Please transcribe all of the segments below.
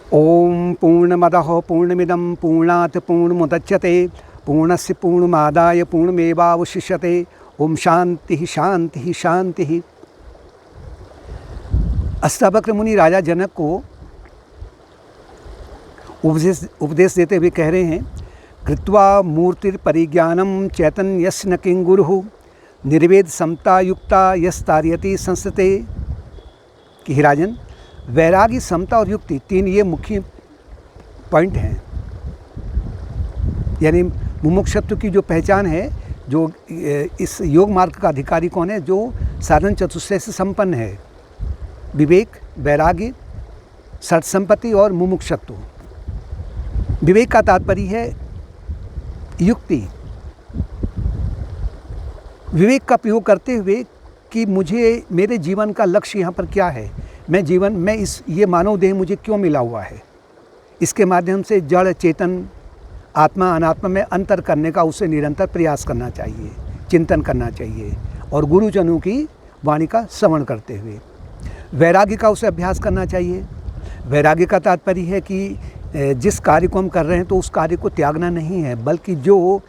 ओम पूर्णमदः पूर्णमिदं पूर्णात् पूर्णमुदच्यते पूर्णस्य पूर्णमादाय पूर्णमेवावशिष्यते। ओम शांति शांति शांति। अष्टावक्र मुनि राजा जनक को उपदेश देते हुए कह रहे हैं, कृत्वा मूर्तिर्परिज्ञानम चैतन्यस्य न किंगुरुः निर्वेद समता युक्ता यस्तार्यति संस्ते। कि हे राजन, वैरागी, समता और युक्ति, तीन ये मुख्य पॉइंट हैं। यानी मुमुक्षुत्व की जो पहचान है, जो इस योग मार्ग का अधिकारी कौन है, जो साधन चतुष्टय से संपन्न है, विवेक, वैराग्य, सत्संपत्ति और मुमुक्षुत्व। विवेक का तात्पर्य है युक्ति, विवेक का प्रयोग करते हुए कि मुझे मेरे जीवन का लक्ष्य यहाँ पर क्या है, मैं ये मानव देह मुझे क्यों मिला हुआ है, इसके माध्यम से जड़ चेतन आत्मा अनात्मा में अंतर करने का उसे निरंतर प्रयास करना चाहिए, चिंतन करना चाहिए और गुरुजनों की वाणी का श्रवण करते हुए वैराग्य का उसे अभ्यास करना चाहिए। वैराग्य का तात्पर्य है कि जिस कार्य को हम कर रहे हैं तो उस कार्य को त्यागना नहीं है, बल्कि जो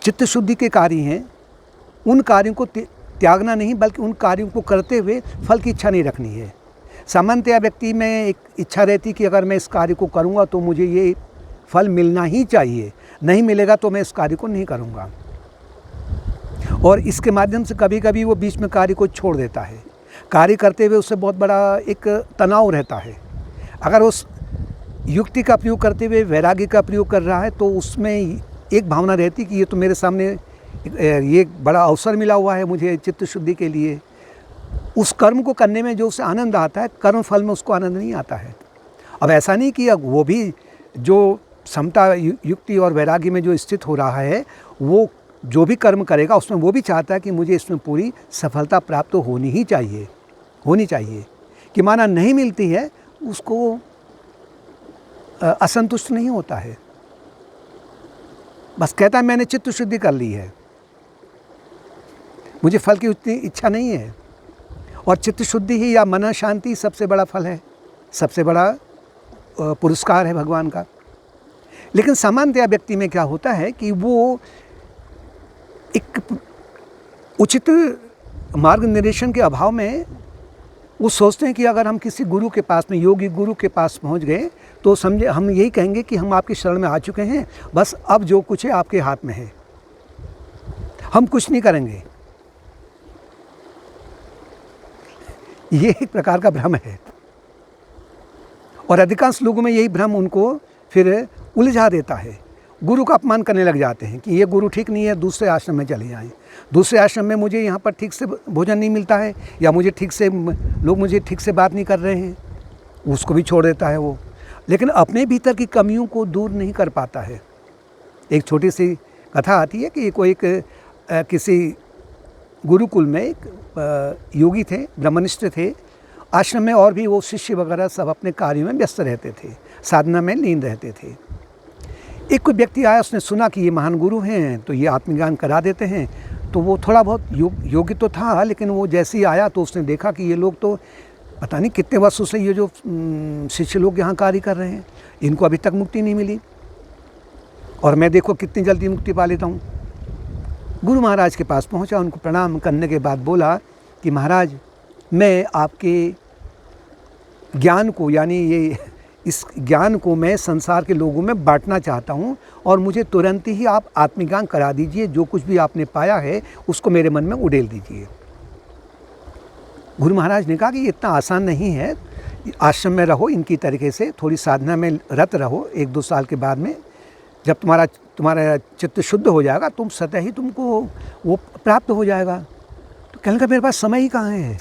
चित्त शुद्धि के कार्य हैं उन कार्यों को त्यागना नहीं, बल्कि उन कार्यों को करते हुए फल की इच्छा नहीं रखनी है। सामान्यतया व्यक्ति में एक इच्छा रहती कि अगर मैं इस कार्य को करूँगा तो मुझे ये फल मिलना ही चाहिए, नहीं मिलेगा तो मैं इस कार्य को नहीं करूँगा, और इसके माध्यम से कभी कभी वो बीच में कार्य को छोड़ देता है। कार्य करते हुए उससे बहुत बड़ा एक तनाव रहता है। अगर उस युक्ति का प्रयोग करते हुए वैराग्य का प्रयोग कर रहा है तो उसमें एक भावना रहती कि ये तो मेरे सामने ये बड़ा अवसर मिला हुआ है मुझे चित्त शुद्धि के लिए। उस कर्म को करने में जो उसे आनंद आता है, कर्म फल में उसको आनंद नहीं आता है। अब ऐसा नहीं कि अब वो भी जो समता युक्ति और वैराग्य में जो स्थित हो रहा है, वो जो भी कर्म करेगा उसमें वो भी चाहता है कि मुझे इसमें पूरी सफलता प्राप्त तो होनी चाहिए। कि माना नहीं मिलती है उसको असंतुष्ट नहीं होता है, बस कहता है मैंने चित्त शुद्धि कर ली है, मुझे फल की उतनी इच्छा नहीं है। और चित्त शुद्धि ही या मन शांति सबसे बड़ा फल है, सबसे बड़ा पुरस्कार है भगवान का। लेकिन सामान्यतया व्यक्ति में क्या होता है कि वो एक उचित मार्ग निर्देशन के अभाव में वो सोचते हैं कि अगर हम किसी गुरु के पास में, योगी गुरु के पास पहुंच गए तो समझे हम यही कहेंगे कि हम आपकी शरण में आ चुके हैं, बस अब जो कुछ है आपके हाथ में है, हम कुछ नहीं करेंगे। ये एक प्रकार का भ्रम है और अधिकांश लोगों में यही भ्रम उनको फिर उलझा देता है। गुरु का अपमान करने लग जाते हैं कि ये गुरु ठीक नहीं है, दूसरे आश्रम में चले जाएं, दूसरे आश्रम में मुझे यहाँ पर ठीक से भोजन नहीं मिलता है, या लोग मुझे ठीक से बात नहीं कर रहे हैं, उसको भी छोड़ देता है वो। लेकिन अपने भीतर की कमियों को दूर नहीं कर पाता है। एक छोटी सी कथा आती है कि कोई किसी गुरुकुल में एक योगी थे, ब्रह्मनिष्ठ थे, आश्रम में और भी वो शिष्य वगैरह सब अपने कार्यों में व्यस्त रहते थे, साधना में लीन रहते थे। एक कोई व्यक्ति आया, उसने सुना कि ये महान गुरु हैं तो ये आत्मज्ञान करा देते हैं, तो वो थोड़ा बहुत योग्य तो था, लेकिन वो जैसे ही आया तो उसने देखा कि ये लोग तो पता नहीं कितने वर्षों से ये जो शिष्य लोग यहाँ कार्य कर रहे हैं, इनको अभी तक मुक्ति नहीं मिली, और मैं देखो कितनी जल्दी मुक्ति पा लेता हूँ। गुरु महाराज के पास पहुँचा, उनको प्रणाम करने के बाद बोला कि महाराज, मैं आपके ज्ञान को, यानी इस ज्ञान को मैं संसार के लोगों में बांटना चाहता हूँ, और मुझे तुरंत ही आप आत्मज्ञान करा दीजिए, जो कुछ भी आपने पाया है उसको मेरे मन में उड़ेल दीजिए। गुरु महाराज ने कहा कि ये इतना आसान नहीं है, आश्रम में रहो, इनकी तरीके से थोड़ी साधना में रत रहो, 1-2 साल के बाद में जब तुम्हारा चित्त शुद्ध हो जाएगा, तुम स्वतः ही तुमको वो प्राप्त हो जाएगा। तो कहने का मेरे पास समय ही कहाँ है,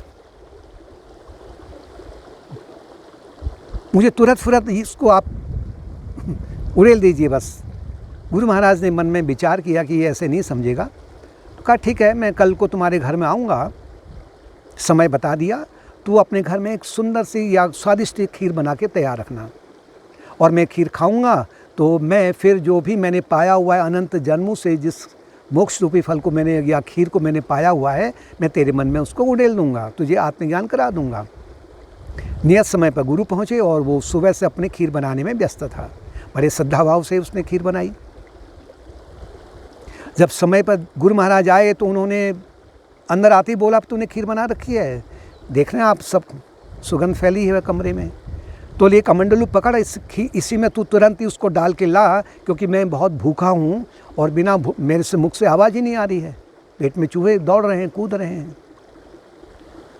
मुझे तुरंत फुरत इसको आप उड़ेल दीजिए बस। गुरु महाराज ने मन में विचार किया कि ये ऐसे नहीं समझेगा, तो कहा ठीक है, मैं कल को तुम्हारे घर में आऊँगा, समय बता दिया, तू अपने घर में एक सुंदर सी या स्वादिष्ट खीर बना के तैयार रखना, और मैं खीर खाऊँगा तो मैं फिर जो भी मैंने पाया हुआ है अनंत जन्मों से, जिस मोक्ष रूपी फल को मैंने या खीर को मैंने पाया हुआ है, मैं तेरे मन में उसको उड़ेल दूँगा, तुझे आत्मज्ञान करा दूँगा। नियत समय पर गुरु पहुँचे और वो सुबह से अपने खीर बनाने में व्यस्त था। बड़े श्रद्धा भाव से उसने खीर बनाई। जब समय पर गुरु महाराज आए तो उन्होंने अंदर आते ही बोला, अब तूने खीर बना रखी है, देख रहे हैं आप सब सुगंध फैली है कमरे में, तो ये कमंडलू पकड़, इसी में तू तुरंत ही उसको डाल के ला, क्योंकि मैं बहुत भूखा हूँ और बिना मेरे से मुख से आवाज़ ही नहीं आ रही है, पेट में चूहे दौड़ रहे हैं, कूद रहे हैं,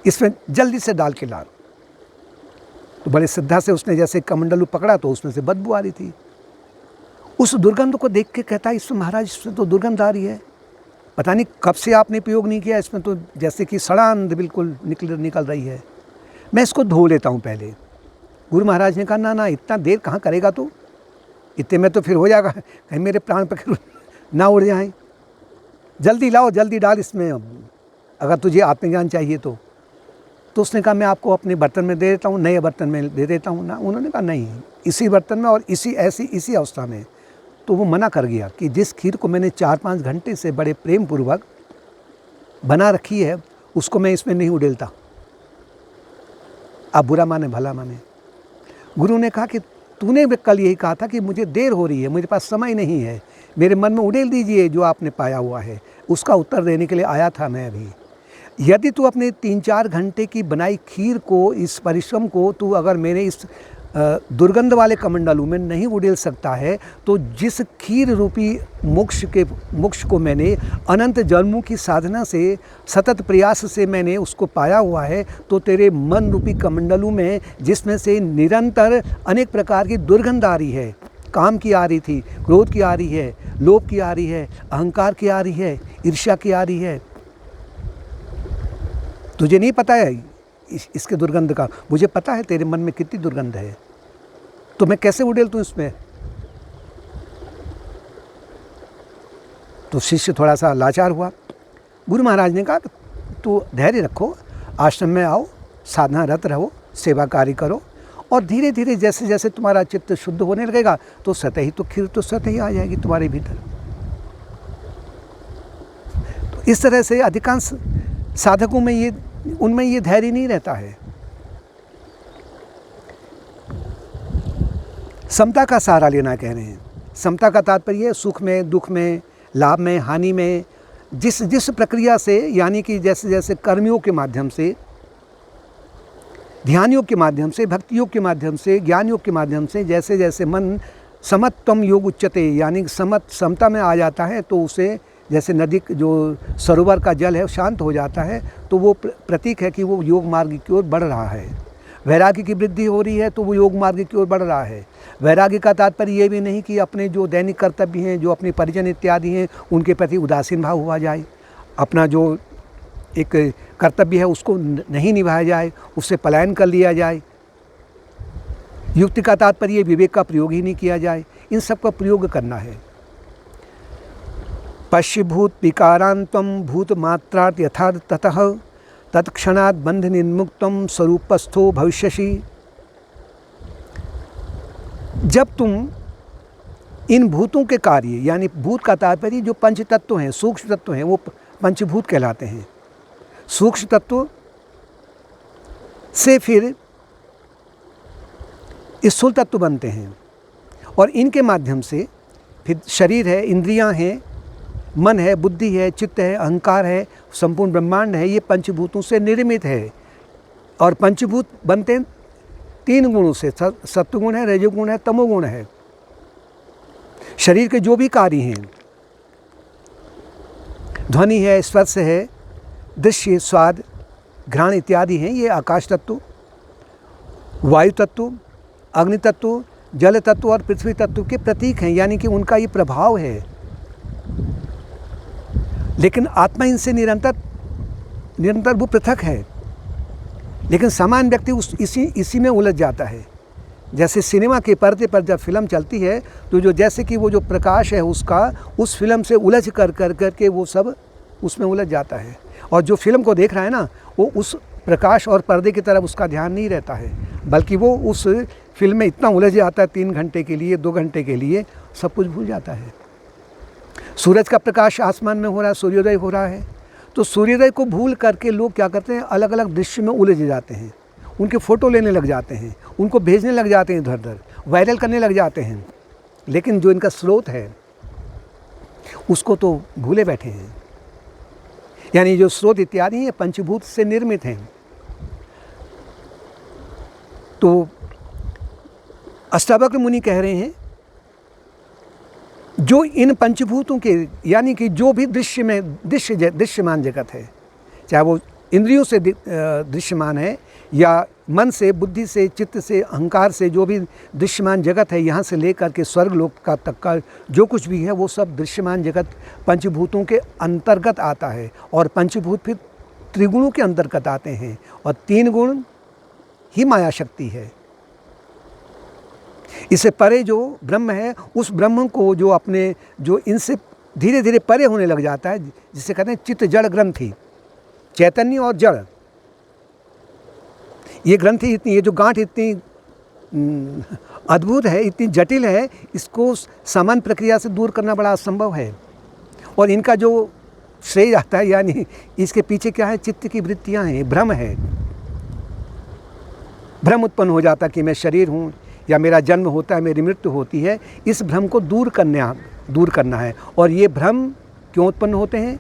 इसमें जल्दी से डाल के ला। तो बड़े श्रद्धा से उसने जैसे कमंडलू पकड़ा तो उसमें से बदबू आ रही थी। उस दुर्गंध को देख के कहता है, इसमें महाराज इसमें तो दुर्गंध आ रही है, पता नहीं कब से आपने प्रयोग नहीं किया, इसमें तो जैसे कि सड़ांध बिल्कुल निकल रही है, मैं इसको धो लेता हूँ पहले। गुरु महाराज ने कहा, ना ना इतना देर कहाँ करेगा तू, इतने में तो फिर हो जाएगा, कहीं मेरे प्राण पकड़ ना उड़ जाएं, जल्दी लाओ, जल्दी डाल इसमें, अगर तुझे आत्मज्ञान चाहिए तो। उसने कहा, मैं आपको अपने बर्तन में दे देता हूँ, नए बर्तन में दे देता हूँ ना। उन्होंने कहा, नहीं, इसी बर्तन में और इसी अवस्था में। तो वो मना कर गया कि जिस खीर को मैंने 4-5 घंटे से बड़े प्रेम पूर्वक बना रखी है, उसको मैं इसमें नहीं उड़ेलता। आप बुरा माने भला माने। गुरु ने कहा कि तूने कल यही कहा था कि मुझे देर हो रही है, मुझे पास समय नहीं है, मेरे मन में उड़ेल दीजिए जो आपने पाया हुआ है। उसका उत्तर देने के लिए आया था मैं अभी। यदि तू अपने 3-4 घंटे की बनाई खीर को, इस परिश्रम को तू अगर मेरे इस दुर्गंध वाले कमंडलू में नहीं उड़ेल सकता है, तो जिस खीर रूपी मोक्ष को मैंने अनंत जन्मों की साधना से, सतत प्रयास से मैंने उसको पाया हुआ है, तो तेरे मन रूपी कमंडलू में जिसमें से निरंतर अनेक प्रकार की दुर्गंध आ रही है, काम की आ रही थी, क्रोध की आ रही है, लोभ की आ रही है, अहंकार की आ रही है, ईर्ष्या की आ रही है, तुझे नहीं पता है इसके दुर्गंध का, मुझे पता है तेरे मन में कितनी दुर्गंध है, तो मैं कैसे उड़ेल तू इसमें। तो शिष्य थोड़ा सा लाचार हुआ। गुरु महाराज ने कहा, तू धैर्य रखो, आश्रम में आओ, साधना रत रहो, सेवा कार्य करो, और धीरे धीरे जैसे जैसे तुम्हारा चित्त शुद्ध होने लगेगा तो सतही तो खीर तो सतही आ जाएगी तुम्हारे भीतर। तो इस तरह से अधिकांश साधकों में उनमें ये धैर्य नहीं रहता है। समता का सहारा लेना कह रहे हैं। समता का तात्पर्य सुख में, दुख में, लाभ में, हानि में, जिस प्रक्रिया से, यानी कि जैसे जैसे कर्मियों के माध्यम से, ध्यान योग के माध्यम से, भक्ति योग के माध्यम से, ज्ञान योग के माध्यम से, जैसे जैसे मन समत्वम योग उच्चते, यानी समता में आ जाता है, तो उसे जैसे नदी जो सरोवर का जल है शांत हो जाता है, तो वो प्रतीक है कि वो योग मार्ग की ओर बढ़ रहा है। वैराग्य की वृद्धि हो रही है तो वो योग मार्ग की ओर बढ़ रहा है। वैराग्य का तात्पर्य ये भी नहीं कि अपने जो दैनिक कर्तव्य हैं, जो अपने परिजन इत्यादि हैं, उनके प्रति उदासीन भाव हुआ जाए, अपना जो एक कर्तव्य है उसको नहीं निभाया जाए, उससे पलायन कर लिया जाए। युक्ति का तात्पर्य विवेक का प्रयोग ही नहीं किया जाए, इन सब का प्रयोग करना है। पश्यभूत विकारांतम भूत मात्रार्थ यथा ततः तत्क्षणात् बंध निर्मुक्तम स्वरूपस्थो भविष्यसि। जब तुम इन भूतों के कार्य, यानी भूत का तात्पर्य जो पंच तत्व हैं, सूक्ष्म तत्व हैं, वो पंचभूत कहलाते हैं। सूक्ष्म तत्व से फिर स्थूल तत्व बनते हैं, और इनके माध्यम से फिर शरीर है, इंद्रियां हैं, मन है, बुद्धि है, चित्त है, अहंकार है, संपूर्ण ब्रह्मांड है, ये पंचभूतों से निर्मित है। और पंचभूत बनते हैं 3 गुणों से, सत्वगुण है, रजोगुण है, तमोगुण है। शरीर के जो भी कार्य हैं, ध्वनि है, स्पर्श है, दृश्य, स्वाद, घ्राण इत्यादि हैं, ये आकाश तत्व, वायु तत्व, अग्नि तत्व, जल तत्व और पृथ्वी तत्व के प्रतीक हैं, यानी कि उनका ये प्रभाव है। लेकिन आत्मा इनसे निरंतर वो पृथक है। लेकिन सामान्य व्यक्ति इसी में उलझ जाता है। जैसे सिनेमा के पर्दे पर जब फिल्म चलती है तो जो जैसे कि वो जो प्रकाश है उसका उस फिल्म से उलझ कर के वो सब उसमें उलझ जाता है, और जो फिल्म को देख रहा है ना, वो उस प्रकाश और पर्दे की तरफ उसका ध्यान नहीं रहता है, बल्कि वो उस फिल्म में इतना उलझ जाता है 3 घंटे के लिए, 2 घंटे के लिए, सब कुछ भूल जाता है। सूरज का प्रकाश आसमान में हो रहा है, सूर्योदय हो रहा है, तो सूर्योदय को भूल करके लोग क्या करते हैं, अलग अलग दृश्य में उलझ जाते हैं। उनके फ़ोटो लेने लग जाते हैं, उनको भेजने लग जाते हैं, इधर उधर वायरल करने लग जाते हैं, लेकिन जो इनका स्रोत है उसको तो भूले बैठे हैं। यानी जो स्रोत इत्यादि ये पंचभूत से निर्मित हैं। तो अष्टावक्र मुनि कह रहे हैं जो इन पंचभूतों के, यानी कि जो भी दृश्यमान जगत है, चाहे वो इंद्रियों से दृश्यमान है या मन से, बुद्धि से, चित्त से, अहंकार से, जो भी दृश्यमान जगत है, यहाँ से लेकर के स्वर्ग लोक का तक का जो कुछ भी है, वो सब दृश्यमान जगत पंचभूतों के अंतर्गत आता है। और पंचभूत फिर त्रिगुणों के अंतर्गत आते हैं, और 3 गुण ही माया शक्ति है। इससे परे जो ब्रह्म है, उस ब्रह्म को जो अपने, जो इनसे धीरे धीरे परे होने लग जाता है, जिसे कहते हैं चित्त जड़ ग्रंथि, चैतन्य और जड़, ये ग्रंथि इतनी, ये जो गांठ इतनी अद्भुत है, इतनी जटिल है, इसको सामान्य प्रक्रिया से दूर करना बड़ा असंभव है। और इनका जो श्रेय आता है, यानी इसके पीछे क्या है, चित्त की वृत्तियां हैं, भ्रम है। भ्रम उत्पन्न हो जाता कि मैं शरीर हूँ, या मेरा जन्म होता है, मेरी मृत्यु होती है। इस भ्रम को दूर करना है। और ये भ्रम क्यों उत्पन्न होते हैं?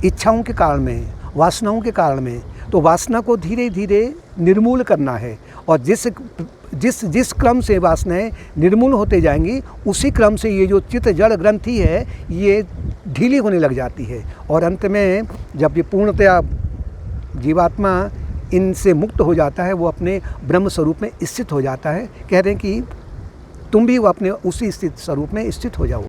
इच्छाओं के कारण में, वासनाओं के कारण में। तो वासना को धीरे धीरे निर्मूल करना है, और जिस क्रम से वासनाएं निर्मूल होते जाएंगी, उसी क्रम से ये जो चित्त जड़ ग्रंथि है, ये ढीली होने लग जाती है। और अंत में जब ये पूर्णतया जीवात्मा इनसे मुक्त हो जाता है, वो अपने ब्रह्म स्वरूप में स्थित हो जाता है। कह रहे हैं कि तुम भी वो अपने उसी स्थित स्वरूप में स्थित हो जाओ।